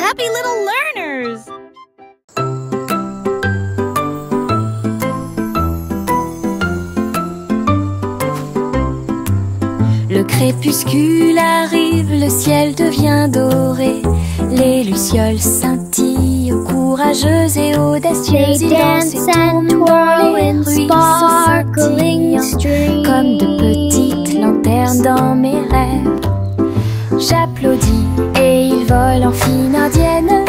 happy little learners! Le crépuscule arrive, le ciel devient doré. Les lucioles scintillent, courageuses et audacieuses. They dance and twirl in sparkling streams, comme de petites lanternes dans mes rêves. J'applaudis et ils volent en fine indienne,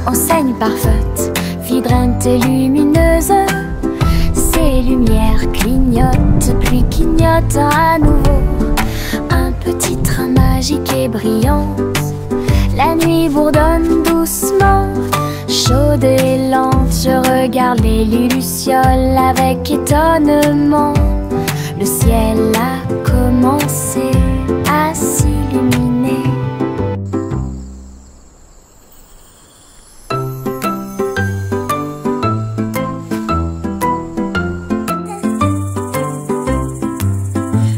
enseigne parfaite, vibrante et lumineuse. Ces lumières clignotent, puis clignotent à nouveau. Un petit train magique et brillant. La nuit bourdonne doucement, chaude et lente. Je regarde les lucioles avec étonnement. Le ciel a commencé à s'illuminer.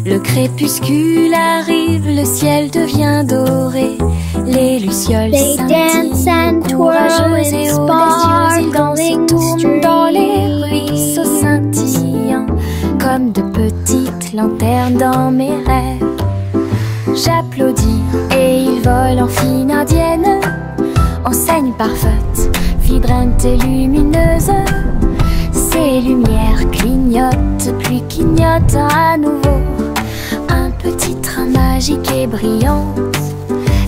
Le crépuscule arrive, le ciel devient doré. Les lucioles They dance and scintillent, twirl courageuses in et audacieuses. Ils dansent et sparkling tournent dans les streams, ruisseaux scintillants, comme de petites lanternes dans mes rêves. J'applaudis et ils volent en fine indienne, enseigne parfaite, vibrante et lumineuse. Ces lumières clignotent, puis clignotent à nouveau. Un petit train magique et brillant.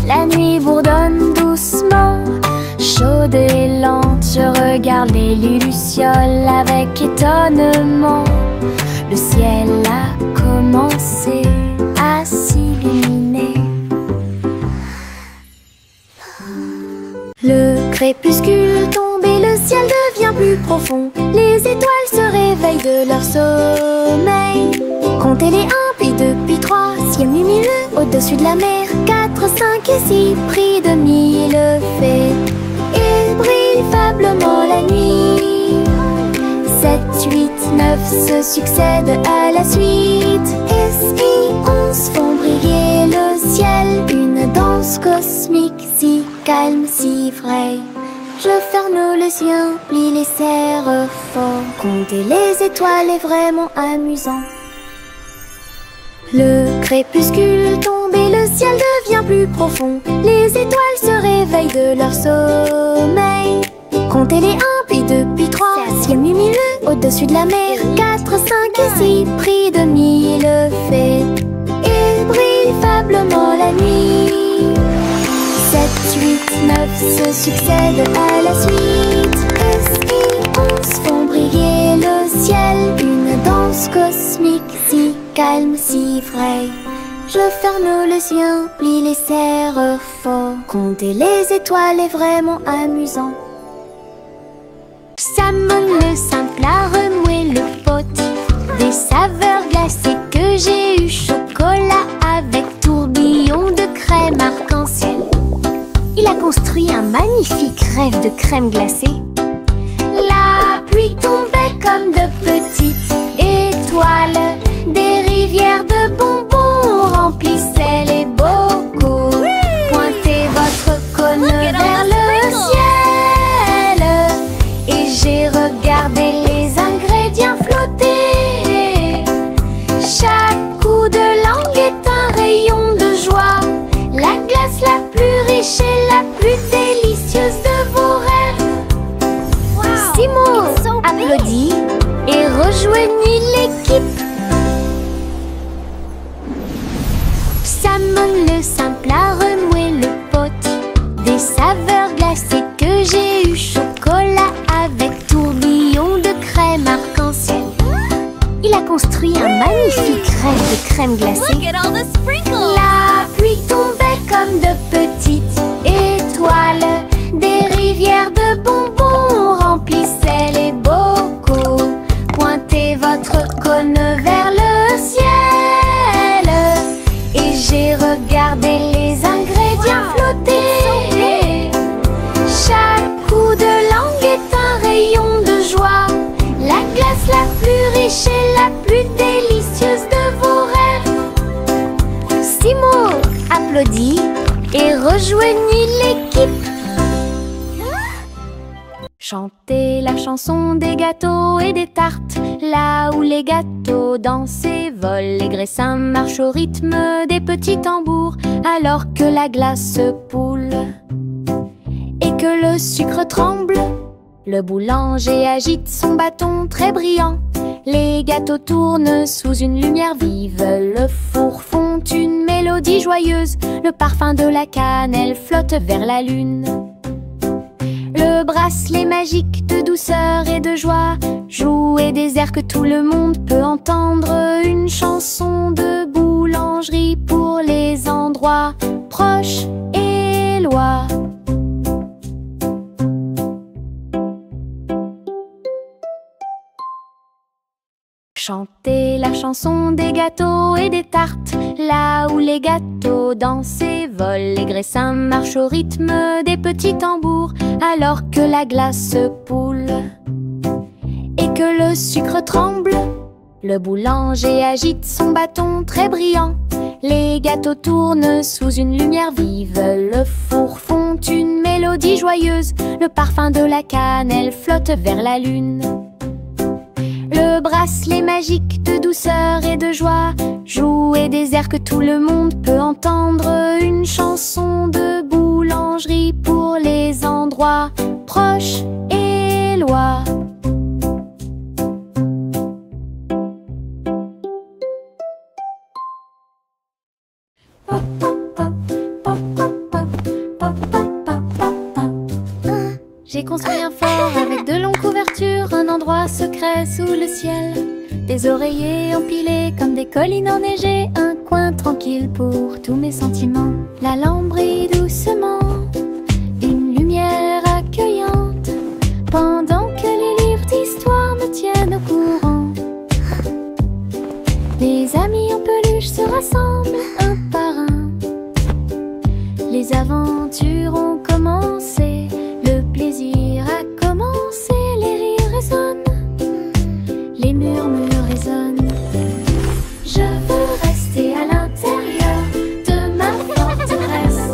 La nuit bourdonne doucement, chaude et lente. Je regarde les lucioles avec étonnement. Le ciel a commencé à s'illuminer. Le crépuscule tombe et le ciel devient plus profond. Les étoiles se réveillent de leur sommeil. Comptez les 1, puis 2, puis 3, ciel lumineux au-dessus de la mer. 4, 5 et 6, pris de 1000 fées. Il brille faiblement la nuit. 7, 8, 9 se succèdent à la suite. S, I, 11 font briller le ciel. Une danse cosmique si calme, si vraie. Je ferme les yeux, plie les serres fort. Compter les étoiles est vraiment amusant. Le crépuscule tombe et le ciel devient plus profond. Les étoiles se réveillent de leur sommeil. Comptez les 1, puis 2, puis 3, ciel lumineux au-dessus de la mer. 4, 5 et 6, pris de 1000 fées. Il brille faiblement la nuit. 7, 8, 9 se succèdent à la suite. S, I, 11 font briller le ciel. Une danse cosmique si calme, si vraie. Je ferme les yeux, plie les serres fort. Compter les étoiles est vraiment amusant. Salmon le simple a remué le pot. Des saveurs glacées que j'ai eu. Chocolat avec tourbillon de crème arc-en-ciel. Il a construit un magnifique rêve de crème glacée. La pluie tombait comme de petites étoiles. Des rivières de bonbons remplissaient les bocaux. Pointez votre cône vers le ciel et j'ai regardé les ingrédients flotter. Chaque coup de langue est un rayon de joie. La glace la plus riche et la plus délicieuse de vos rêves. Simon applaudit et rejoignit l'équipe. Salmon le simple a remué le pot. Des saveurs glacées que j'ai eu. Chocolat avec tourbillon de crème arc-en-ciel. Il a construit un magnifique rêve de crème glacée. Look at all the sprinkles! La pluie tombait comme de petites étoiles. Des rivières de bonbons remplissaient les bocaux. Pointez votre cône vers le ciel et j'ai regardé les ingrédients flotter. Chaque coup de langue est un rayon de joie. La glace la plus riche et la plus délicieuse de vos rêves. Simon applaudit et rejoignit l'équipe. Chantez la chanson des gâteaux et des tartes, là où les gâteaux dansent et volent. Les graissins marchent au rythme des petits tambours, alors que la glace poule et que le sucre tremble. Le boulanger agite son bâton très brillant. Les gâteaux tournent sous une lumière vive. Le four fond une mélodie joyeuse. Le parfum de la cannelle flotte vers la lune. Le bracelet magique de douceur et de joie jouer des airs que tout le monde peut entendre. Une chanson de boulangerie pour les endroits proches et loin. Chantez la chanson des gâteaux et des tartes, là où les gâteaux dansent et volent. Les graissins marchent au rythme des petits tambours, alors que la glace poule et que le sucre tremble. Le boulanger agite son bâton très brillant. Les gâteaux tournent sous une lumière vive. Le four fond une mélodie joyeuse. Le parfum de la cannelle flotte vers la lune. Le bracelet magique de douceur et de joie jouer des airs que tout le monde peut entendre. Une chanson de boulangerie pour les endroits proches et loin. J'ai construit un fort avec de longues couvertures, un endroit secret sous le ciel. Des oreillers empilés comme des collines enneigées, un coin tranquille pour tous mes sentiments. La lampe brille doucement, une lumière accueillante, pendant que les livres d'histoire me tiennent au courant. Les amis en peluche se rassemblent un par un. Les aventures ont commencé. Le plaisir a commencé, les rires résonnent, les murmures résonnent. Je veux rester à l'intérieur de ma forteresse,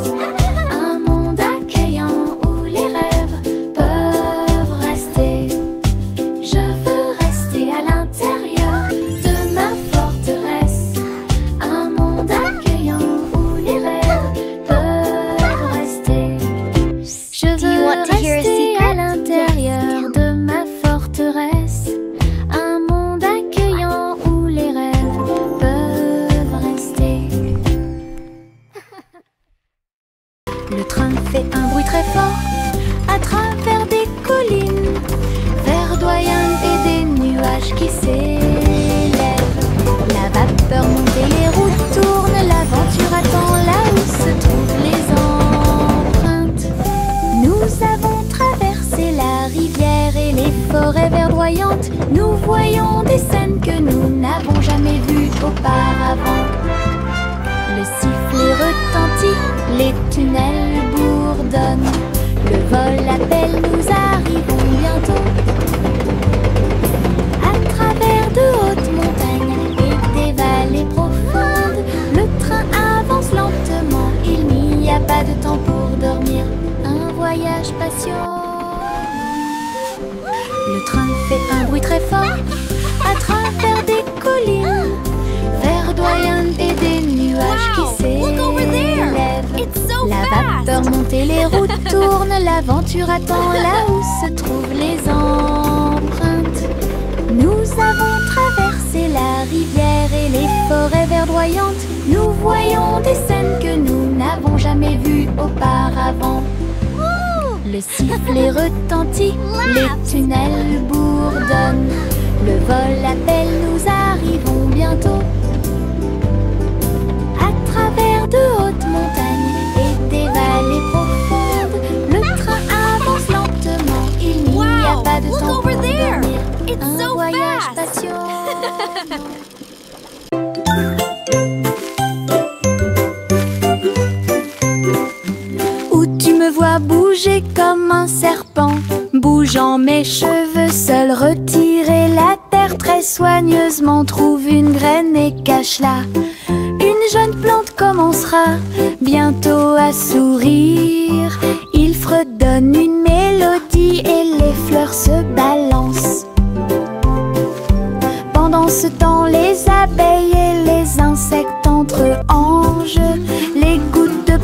un monde accueillant où les rêves peuvent rester. Je veux rester à l'intérieur de ma forteresse, un monde accueillant où les rêves peuvent rester. Je veux rester à l'intérieur de ma forteresse, un monde accueillant où les rêves peuvent rester. Le train fait un bruit très fort à travers des collines verdoyantes et des nuages qui s'élèvent. La vapeur monte et les routes tournent, l'aventure attend là où se trouvent les empreintes. Nous avons traversé la rivière et les forêts verdoyantes. Nous voyons des scènes que nous n'avons jamais vues auparavant. Le sifflet retentit, les tunnels bourdonnent. Le vol appelle, nous arrivons bientôt. À travers de hautes montagnes et des vallées profondes, le train avance lentement, il n'y a pas de temps pour dormir. Un voyage patient. Le train fait un bruit très fort à travers des collines verdoyantes et des nuages qui s'élèvent. La vapeur monte et les routes tournent, l'aventure attend là où se trouvent les empreintes. Nous avons traversé la rivière et les forêts verdoyantes. Nous voyons des scènes que nous n'avons jamais vues auparavant. Le sifflet retentit, les tunnels bourdonnent. Le vol appelle, nous arrivons bientôt. À travers de hautes montagnes et des vallées profondes, le train avance lentement, il n'y a pas de temps pour dormir. Un voyage patient. Où tu me vois bouger comme un serpent, bougeant mes cheveux seuls, retirer la terre très soigneusement, trouve une graine et cache-la. Une jeune plante commencera bientôt à sourire. Il fredonne une mélodie et les fleurs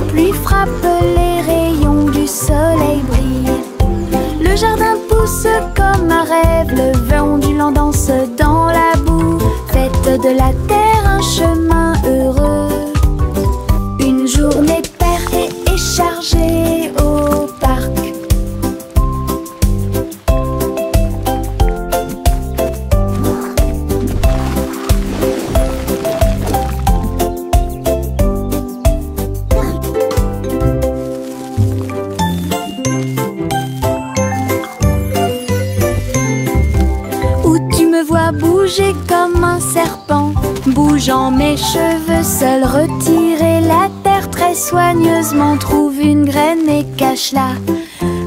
pluie frappent, les rayons du soleil brillent. Le jardin pousse comme un rêve, le vent ondulant danse dans la boue. Faites de la terre un chemin heureux. Une journée paire et chargée au parc. Bouger comme un serpent, bougeant mes cheveux, seul retirer la terre très soigneusement. Trouve une graine et cache-la.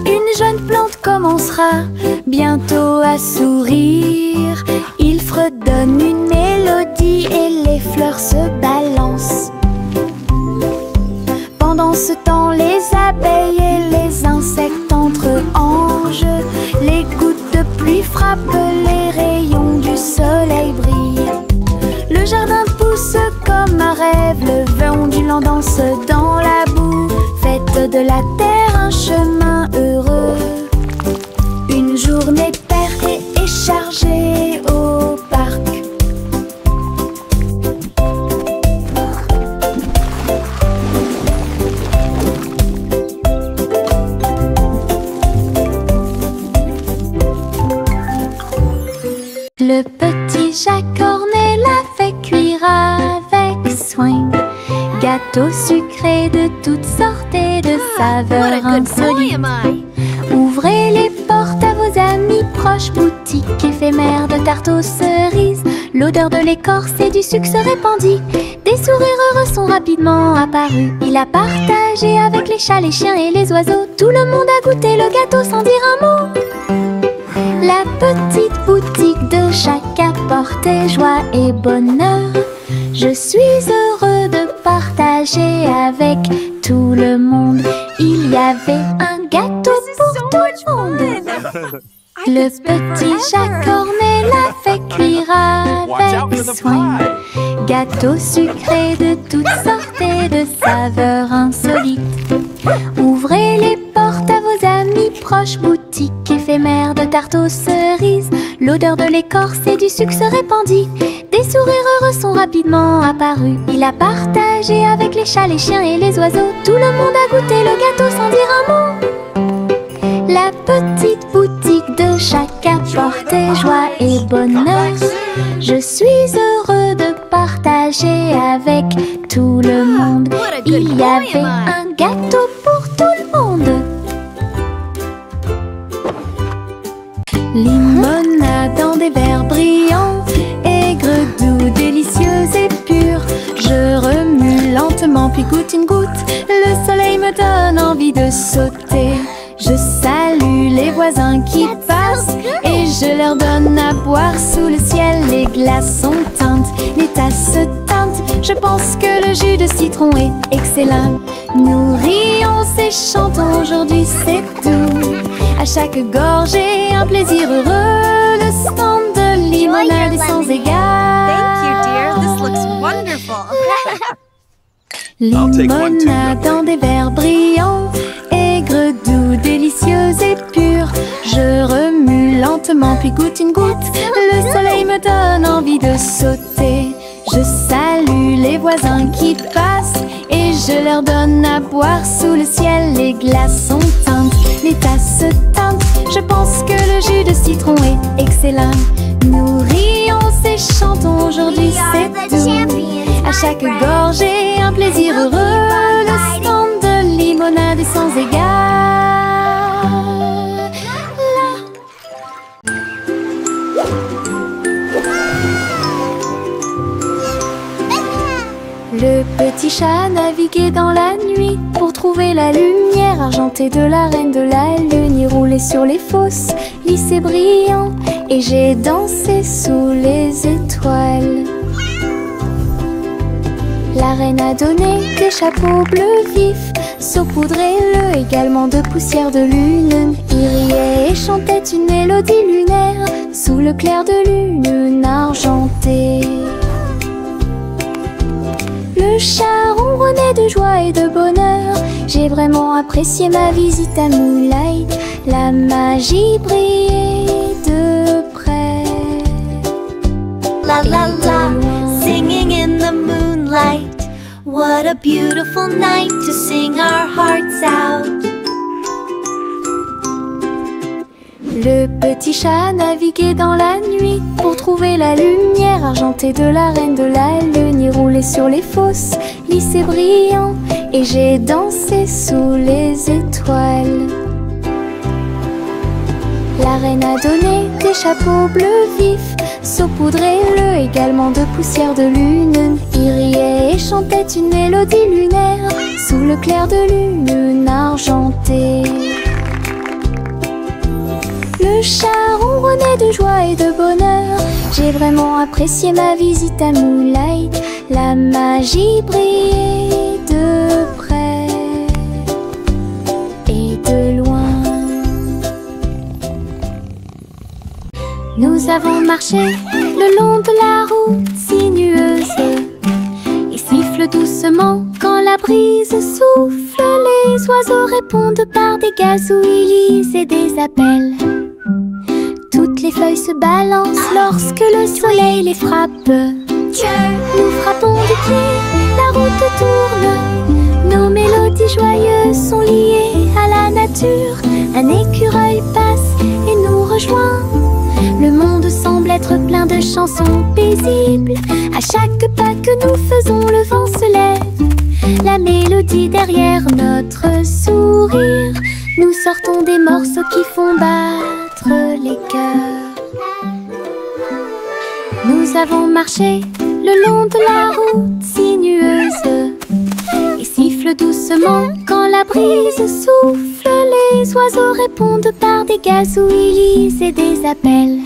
Une jeune plante commencera bientôt à sourire. Il fredonne une mélodie et les fleurs se balancent. Pendant ce temps, les abeilles et les insectes entrent en jeu. Les gouttes de pluie frappent, les rayons du soleil brillent. Le jardin pousse comme un rêve, le vent ondulant danse dans la boue. Faites de la terre un chemin heureux. Une journée paire et chargée au parc. Le petit Jacques Cornet l'a fait cuire avec soin. Gâteau sucré de toutes sortes et de saveurs insolites. Ouvrez les portes à vos amis proches, boutique éphémère de tarte aux cerises. L'odeur de l'écorce et du sucre se répandit. Des sourires heureux sont rapidement apparus. Il a partagé avec les chats, les chiens et les oiseaux. Tout le monde a goûté le gâteau sans dire un mot. La petite boutique de Jacques apportait joie et bonheur. Je suis heureux de partager avec tout le monde. Il y avait un gâteau pour tout le monde. Le petit Jacques Cornet l'a fait cuire avec soin. Gâteau sucré de toutes sortes et de saveurs insolites. Ouvrez les portes à vos amis proches, boutique éphémère de tarte aux cerises. L'odeur de l'écorce et du sucre se répandit. Des sourires heureux sont rapidement apparus. Il a partagé avec les chats, les chiens et les oiseaux. Tout le monde a goûté le gâteau sans dire un mot. La petite boutique de Jacques apportait joie et bonheur. Je suis heureux de partager avec tout le monde. Il y avait un gâteau pour tout le monde. Limonade dans des verres brillants, aigre, doux, délicieuse et pure. Je remue lentement puis goûte une goutte. Le soleil me donne envie de sauter. Je salue les voisins qui passent et je leur donne à boire sous le ciel. Les glaçons teintent, les tasses se teintent. Je pense que le jus de citron est excellent. Nous rions et chantons, aujourd'hui c'est tout. À chaque gorgée, un plaisir heureux. Le stand de limonade est sans égard. Thank you, dear. This looks wonderful. Limonade dans des verres brillants, aigre, doux, délicieuse et pure. Je remue lentement puis goûte une goutte. Le soleil me donne envie de sauter. Je salue les voisins qui passent et je leur donne à boire sous le ciel. Les glaçons teintent, les tasses se teintent. Je pense que le jus de citron est excellent. Nous rions et chantons, aujourd'hui c'est tout. À chaque gorgée, un plaisir heureux. Le stand de limonade est sans égard. Le petit chat naviguait dans la nuit pour trouver la lumière argentée de la reine de la lune. Il roulait sur les fosses, lisse et brillant, et j'ai dansé sous les étoiles. La reine a donné des chapeaux bleus vifs, saupoudrez-le également de poussière de lune. Il riait et chantait une mélodie lunaire sous le clair de lune argentée. Le chat ronronnait de joie et de bonheur. J'ai vraiment apprécié ma visite à Moonlight. La magie brillait de près. La la la, singing in the moonlight. What a beautiful night to sing our hearts out. Le petit chat naviguait dans la nuit pour trouver la lumière argentée de la reine de la lune. Il roulait sur les fosses, lisse et brillant, et j'ai dansé sous les étoiles. La reine a donné des chapeaux bleus vifs, saupoudrez-le également de poussière de lune. Il riait et chantait une mélodie lunaire sous le clair de lune argentée. Le chat ronronnait de joie et de bonheur. J'ai vraiment apprécié ma visite à Moonlight. La magie brillait de près et de loin. Nous avons marché le long de la route sinueuse. Il siffle doucement quand la brise souffle. Les oiseaux répondent par des gazouillis et des appels. Toutes les feuilles se balancent lorsque le soleil les frappe. Nous frappons du pied, la route tourne. Nos mélodies joyeuses sont liées à la nature. Un écureuil passe et nous rejoint. Le monde semble être plein de chansons paisibles. À chaque pas que nous faisons, le vent se lève. La mélodie derrière notre sourire. Nous sortons des morceaux qui font battre les cœurs. Nous avons marché le long de la route sinueuse. Il siffle doucement quand la brise souffle. Les oiseaux répondent par des gazouillis et des appels.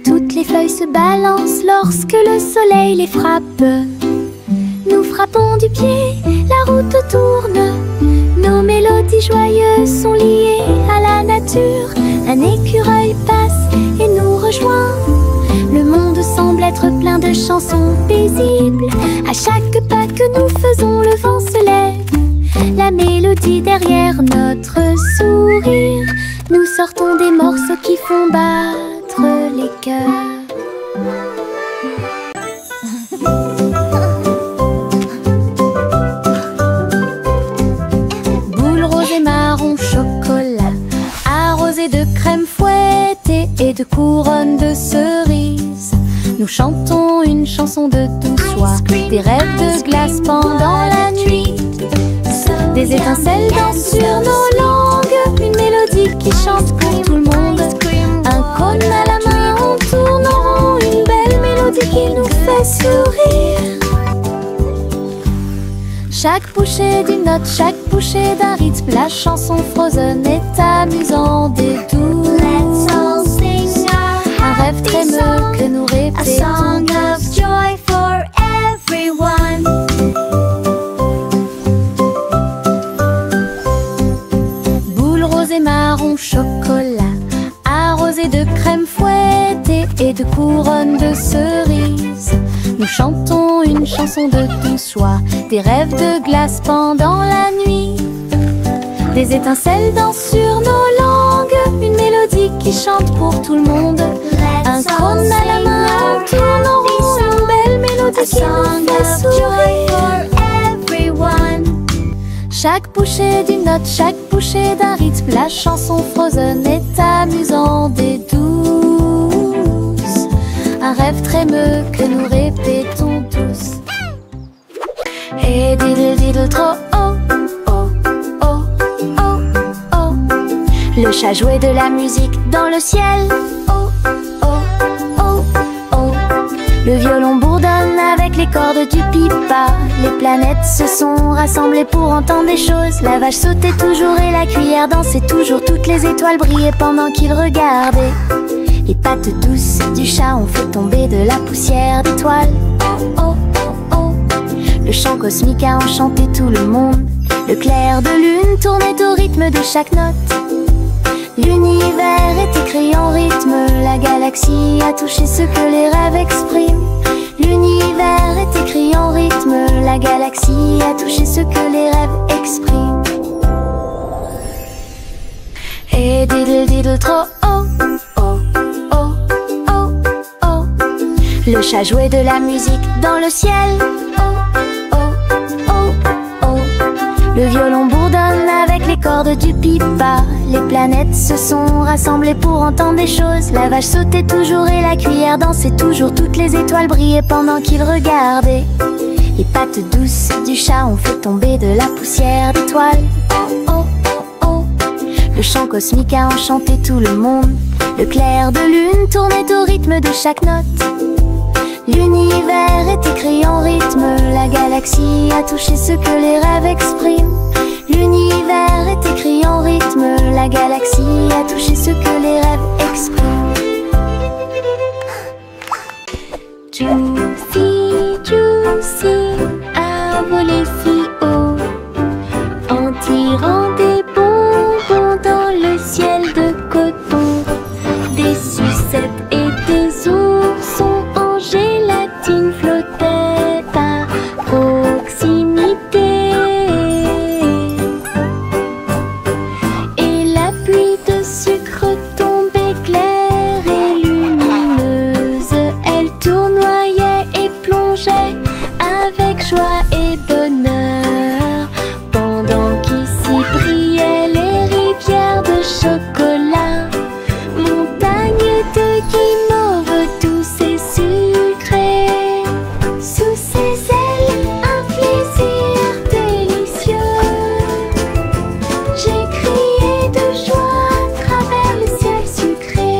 Toutes les feuilles se balancent lorsque le soleil les frappe. Nous frappons du pied, la route tourne. Nos mélodies joyeuses sont liées à la nature. Un écureuil passe et nous rejoint. Le monde semble être plein de chansons paisibles. À chaque pas que nous faisons, le vent se lève. La mélodie derrière notre sourire. Nous sortons des morceaux qui font battre les cœurs. Boule rose et marron chocolat, arrosé de crème fouettée et de couronnes de cerises. Nous chantons une chanson de douce soie, des rêves de glace pendant la nuit. Des étincelles dansent sur nos langues, une mélodie qui chante pour tout le monde. Un cône à la main, on tourne en rond, une belle mélodie qui nous fait sourire. Chaque bouchée d'une note, chaque bouchée d'un rythme, la chanson Frozen est amusante et douce. Let's all sing Un rêve crémeux que nous a song répétons of tous. joy for everyone. Boule rose et marron chocolat, arrosé de crème fouettée et de couronnes de cerises. Nous chantons une chanson de douce joie, des rêves de glace pendant la nuit. Des étincelles dansent sur nos langues, une mélodie qui chante pour tout le monde. Un cône à la main, on tourne en rond, une belle mélodie qui nous fait sourire. Chaque bouchée d'une note, chaque bouchée d'un rythme, la chanson Frozen est amusante et douce. Un rêve crémeux que nous répétons tous. Et diddle diddle trop oh, oh, oh, oh, oh. Le chat jouait de la musique dans le ciel. Oh, oh, oh, oh. Le violon bourdonne avec les cordes du pipa. Les planètes se sont rassemblées pour entendre des choses. La vache sautait toujours et la cuillère dansait toujours. Toutes les étoiles brillaient pendant qu'ils regardaient. Les pattes douces du chat ont fait tomber de la poussière d'étoiles. Oh, oh, oh, oh. Le chant cosmique a enchanté tout le monde. Le clair de lune tournait au rythme de chaque note. L'univers est écrit en rythme. La galaxie a touché ce que les rêves expriment. L'univers est écrit en rythme, la galaxie a touché ce que les rêves expriment. Et diddle diddle trop oh, oh, oh, oh, oh. Le chat jouait de la musique dans le ciel. Oh, oh, oh, oh. Le violon bourdonne avec les cordes du pipa. Les planètes se sont rassemblées pour entendre des choses. La vache sautait toujours et la cuillère dansait toujours. Toutes les étoiles brillaient pendant qu'ils regardaient. Les pattes douces du chat ont fait tomber de la poussière d'étoiles. Oh, oh, oh, oh. Le chant cosmique a enchanté tout le monde. Le clair de lune tournait au rythme de chaque note. L'univers est écrit en rythme, la galaxie a touché ce que les rêves expriment. L'univers est écrit en rythme, la galaxie a touché ce que les rêves expriment. Juicy, Juicy a volé si haut, en tirant des bonbons dans le ciel de coton. Des sucettes et des oursons en gélatine flottaient à proximité. Et la pluie de sucre tombait claire et lumineuse. Elle tournoyait et plongeait avec joie et bonheur, pendant qu'ici brillaient les rivières de chocolat, montagnes de guimauve douces et sucrées. Sous ses ailes, un plaisir délicieux. J'ai crié de joie à travers le ciel sucré.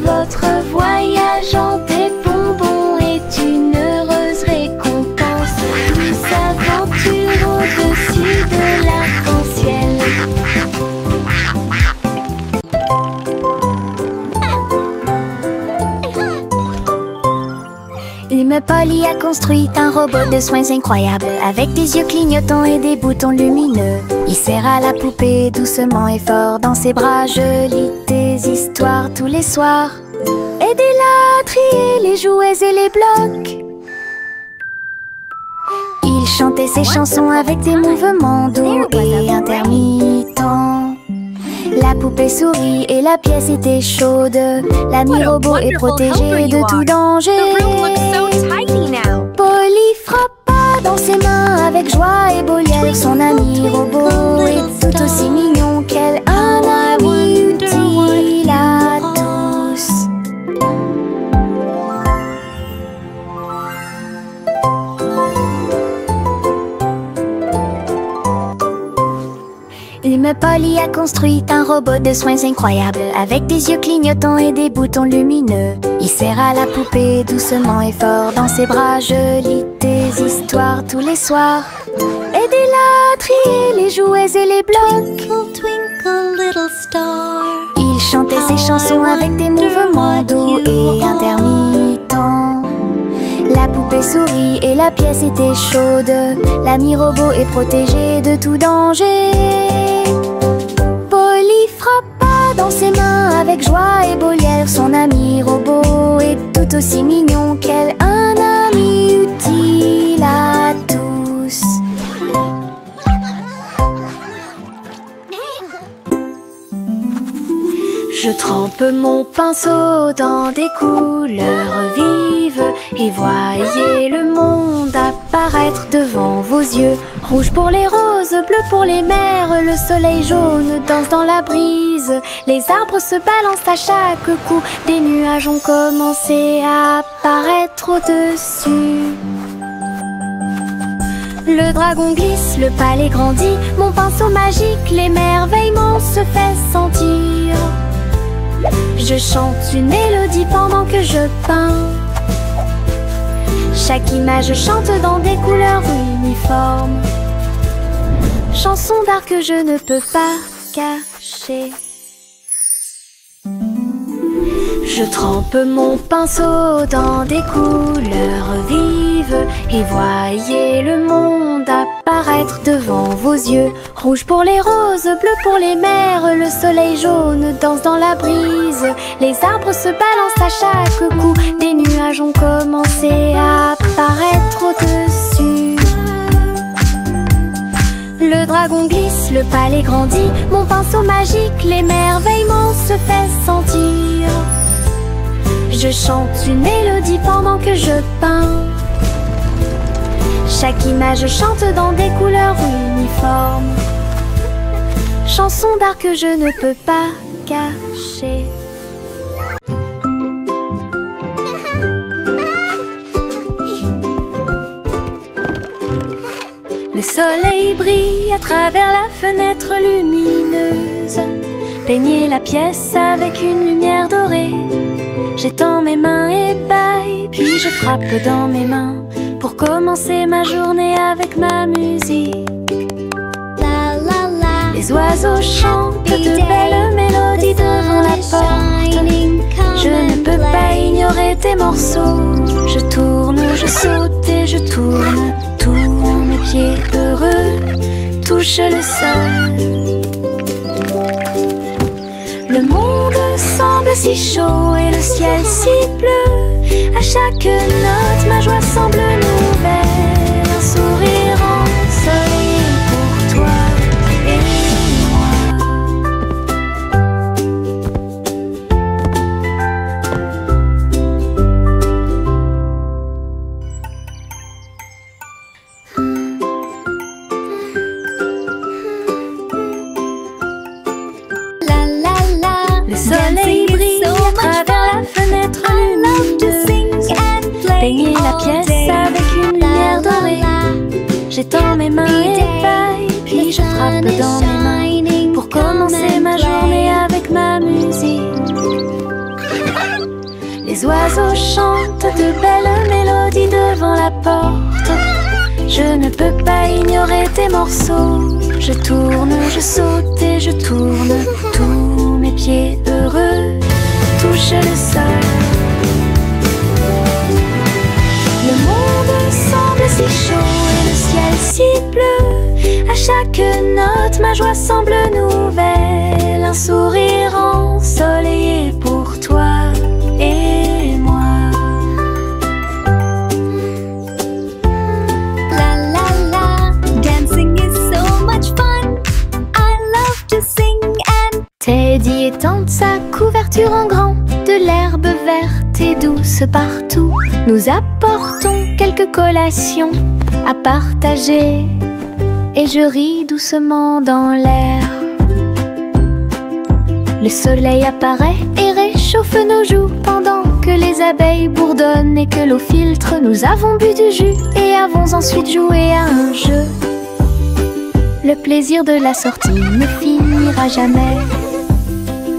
Votre voyage en des bonbons est une heureuse récompense. Douce aventure au-dessus de l'arc-en-ciel. Lime Polly a construit un robot de soins incroyable, avec des yeux clignotants et des boutons lumineux. Il serra la poupée doucement et fort dans ses bras. Je lis des histoires tous les soirs. Aidez-la à trier les jouets et les blocs. Il chantait ses chansons avec des mouvements doux et intermittents. La poupée sourit et la pièce était chaude. L'ami robot est protégé de tout danger. The room looks so tidy now. Polly frappa dans ses mains avec joie et beau liel. Son ami robot est tout aussi mignon qu'elle. Un ami utile à tous. Lime Polly a construit un robot de soins incroyable, avec des yeux clignotants et des boutons lumineux. Il serra la poupée doucement et fort dans ses bras. Je lis des histoires tous les soirs. Aidez-la à trier les jouets et les blocs. Twinkle, twinkle, little star. Il chantait ses chansons avec des mouvements doux et intermittents. La poupée sourit et la pièce était chaude. L'ami robot est protégé de tout danger. Polly frappa dans ses mains avec joie et beau liel. Son ami robot est tout aussi mignon qu'elle. Un ami utile à tous. Je trempe mon pinceau dans des couleurs vives et voyez le monde apparaître devant vos yeux. Rouge pour les roses, bleu pour les mers, le soleil jaune danse dans la brise. Les arbres se balancent à chaque coup, des nuages ont commencé à apparaître au-dessus. Le dragon glisse, le palais grandit, mon pinceau magique, l'émerveillement se fait sentir. Je chante une mélodie pendant que je peins. Chaque image chante dans des couleurs uniformes. Chanson d'art que je ne peux pas cacher. Je trempe mon pinceau dans des couleurs vives et voyez le monde apparaître devant vos yeux. Rouge pour les roses, bleu pour les mers, le soleil jaune danse dans la brise. Les arbres se balancent à chaque coup, des nuages ont commencé à apparaître au-dessus. Le dragon glisse, le palais grandit, mon pinceau magique, l'émerveillement se fait sentir. Je chante une mélodie pendant que je peins. Chaque image chante dans des couleurs uniformes. Chanson d'art que je ne peux pas cacher. Le soleil brille à travers la fenêtre lumineuse. Peignez la pièce avec une lumière dorée. J'étends mes mains et baille, puis je frappe dans mes mains pour commencer ma journée avec ma musique. La la la. Les oiseaux chantent de belles mélodies devant la porte. Je ne peux pas ignorer tes morceaux. Je tourne, je saute et je tourne. Tous mes pieds heureux touchent le sol. Le monde semble si chaud et le ciel si bleu. À chaque note, ma joie semble nouvelle. Un sourire ensoleillé pour toi et le soleil brille à travers la fenêtre lumineuse. Peignez la pièce avec une lumière dorée. J'étends mes mains et baille, puis je frappe dans mes mains pour commencer ma journée avec ma musique. Les oiseaux chantent de belles mélodies devant la porte. Je ne peux pas ignorer tes morceaux. Je tourne, je saute et je tourne. Tous mes pieds heureux touchent le sol. Le monde semble si chaud et le ciel si bleu. À chaque note, ma joie semble nouvelle. Un sourire ensoleillé pour toi et moi. La la la. Dancing is so much fun. I love to sing and Teddy étend sa couverture en grand, de l'herbe verte et douce partout. Nous apportons quelques collations à partager et je ris doucement dans l'air. Le soleil apparaît et réchauffe nos joues pendant que les abeilles bourdonnent et que l'eau filtre. Nous avons bu du jus et avons ensuite joué à un jeu. Le plaisir de la sortie ne finira jamais.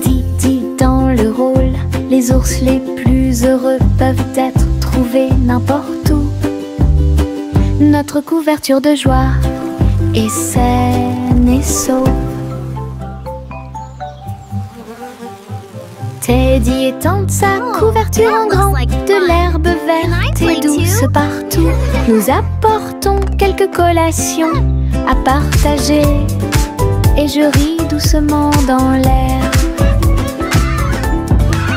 Didi dans le rôle, les ours les plus heureux peuvent être trouvés n'importe où. Notre couverture de joie est saine et sauve. Teddy étend sa couverture en grand, de l'herbe verte et douce partout. Nous apportons quelques collations à partager et je ris doucement dans l'air.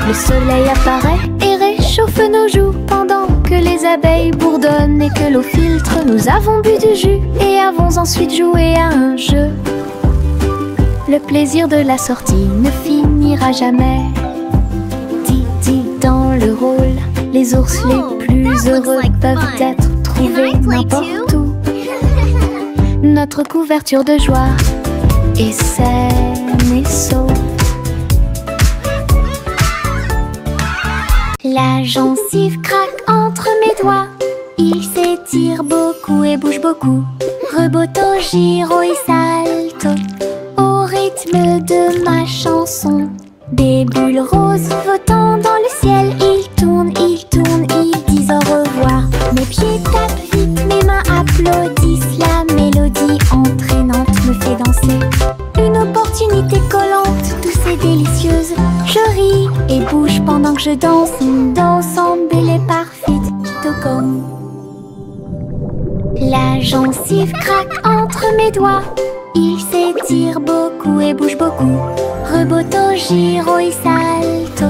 Le soleil apparaît et réchauffe nos joues pendant que les abeilles bourdonnent et que l'eau filtre. Nous avons bu du jus et avons ensuite joué à un jeu. Le plaisir de la sortie ne finira jamais. Didi dans le rôle, les ours les plus heureux peuvent être trouvés n'importe où. Notre couverture de joie est saine et sauve. La gencive craque entre mes doigts. Il s'étire beaucoup et bouge beaucoup. Reboto, giro et salto au rythme de ma chanson. Des boules roses flottant dans le ciel. Ils tournent, ils disent au revoir. Mes pieds tapent vite, mes mains applaudissent. La mélodie entraînante me fait danser. Une opportunité collante, douce et délicieuse. Je ris et bouge pendant que je danse, on danse ensemble, et parfaite comme. La gencive craque entre mes doigts. Il s'étire beaucoup et bouge beaucoup. Reboto, giro et salto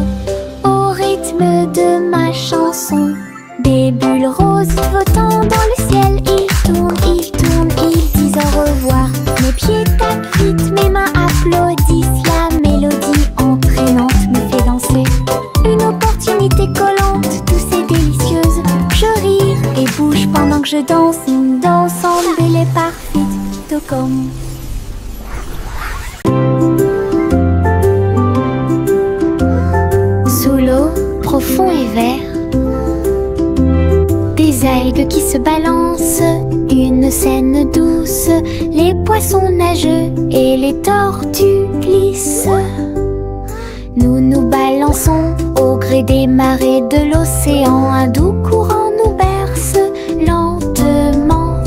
au rythme de ma chanson. Des bulles roses flottant dans le ciel. Ils tournent, ils disent au revoir. Mes pieds tapent vite, mes mains applaudissent. La mélodie entraînante me fait danser. Une opportunité collante, douce et délicieuse. Je ris et bouge pendant que je danse. On danse ensemble, et les parfaite comme. Sous l'eau, profond et vert, des algues qui se balancent, une scène douce, les poissons nageux et les tortues glissent. Nous nous balançons au gré des marées de l'océan, un doux courant nous berce lentement.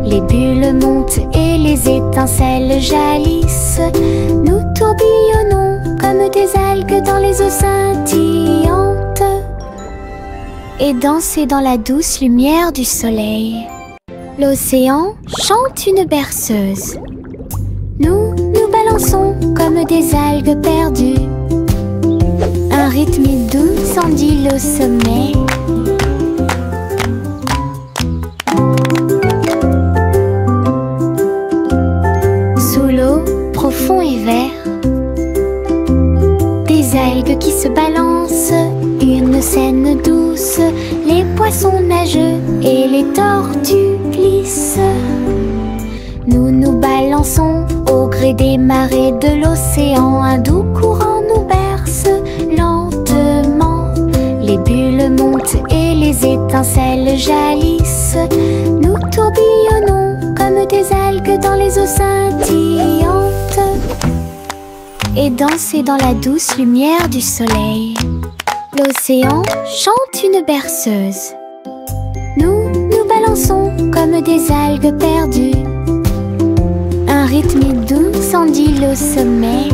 Les bulles montent et les étincelles jaillissent. Nous tourbillonnons comme des algues dans les eaux scintillantes et danser dans la douce lumière du soleil. L'océan chante une berceuse. Nous nous balançons comme des algues perdues. Un rythme doux s'endile au sommet. Sous l'eau, profond et vert, des algues qui se balancent, une scène douce, les poissons nageux et les tortues glissent. Nous nous balançons au gré des marées de l'océan, un doux courant nous berce lentement. Les bulles montent et les étincelles jaillissent. Nous tourbillonnons comme des algues dans les eaux scintillantes et danser dans la douce lumière du soleil. L'océan chante une berceuse. Nous nous balançons comme des algues perdues. Un rythme doux s'endile au sommet.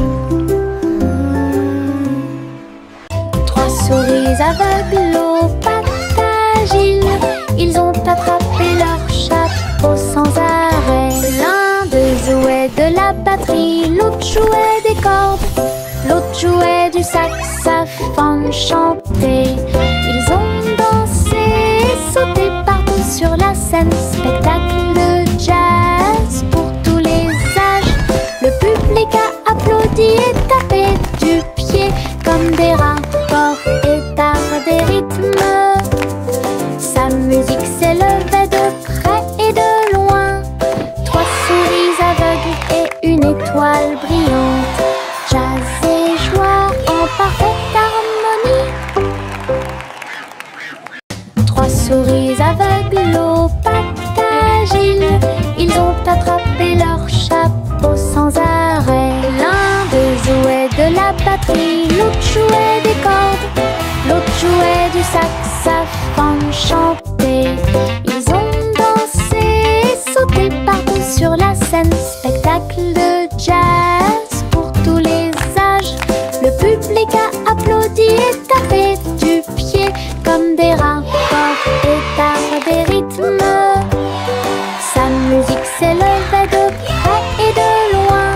Trois souris aveugles aux pattes agiles, ils ont attrapé leur chapeau sans arrêt. L'un d'eux jouait de la batterie, l'autre jouait des cordes, l'autre jouait du saxophone chanté. Ils ont dansé et sauté partout sur la scène. Spectacle de jazz pour tous les âges. Le public a applaudi et tapé du pied comme des rats, corps et tard des rythmes. Sa musique s'élevait de près et de loin. Trois souris aveugles et une étoile brillante. Jazz et joie en parfaite harmonie. Trois souris aveugles aux pattes agiles, ils ont attrapé leur chapeau sans arrêt. L'un d'eux jouait de la batterie, l'autre jouait des cordes, l'autre jouait du saxophone chanté. Ils ont dansé et sauté partout sur la scène. Spectacle de jazz pour tous les âges. Le public a applaudi et tapé du pied comme des rats, corps et tard des rythmes. Sa musique s'élevait de près et de loin.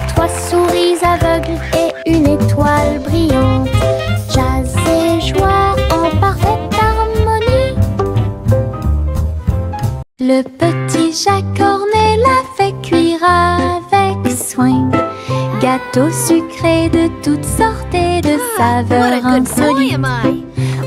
Trois souris aveugles et une étoile brillante. Jazz et joie en parfaite harmonie. Le petit Jacques Cornet l'a fait cuire avec soin. Gâteaux sucrés de toutes sortes et de saveurs insolites.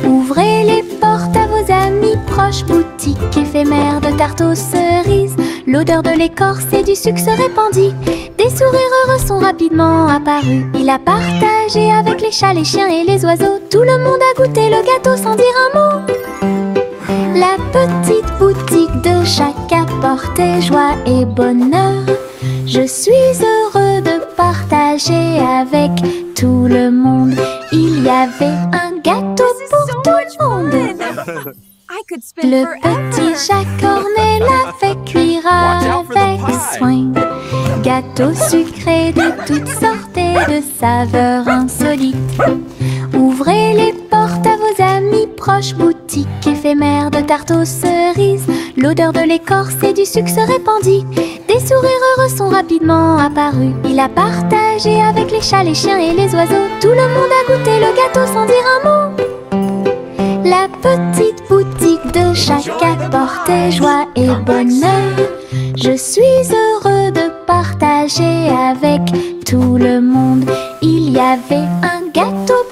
Ouvrez les portes à vos amis proches, boutique éphémère de tarte aux cerises. L'odeur de l'écorce et du sucre se répandit. Des sourires heureux sont rapidement apparus. Il a partagé avec les chats, les chiens et les oiseaux. Tout le monde a goûté le gâteau sans dire un mot. La petite boutique de Jacques apportait joie et bonheur. Je suis heureux de partager avec tout le monde. Il y avait un gâteau pour tout le monde. Le petit Jacques Cornet l'a fait cuire avec soin. Gâteau sucré de toutes sortes et de saveurs insolites. Ouvrez les portes nos amis proches, boutique éphémère de tarte aux cerises. L'odeur de l'écorce et du sucre se répandit. Des sourires heureux sont rapidement apparus. Il a partagé avec les chats, les chiens et les oiseaux. Tout le monde a goûté le gâteau sans dire un mot. La petite boutique de chaque apportait joie et bonheur. Je suis heureux de partager avec tout le monde. Il y avait un gâteau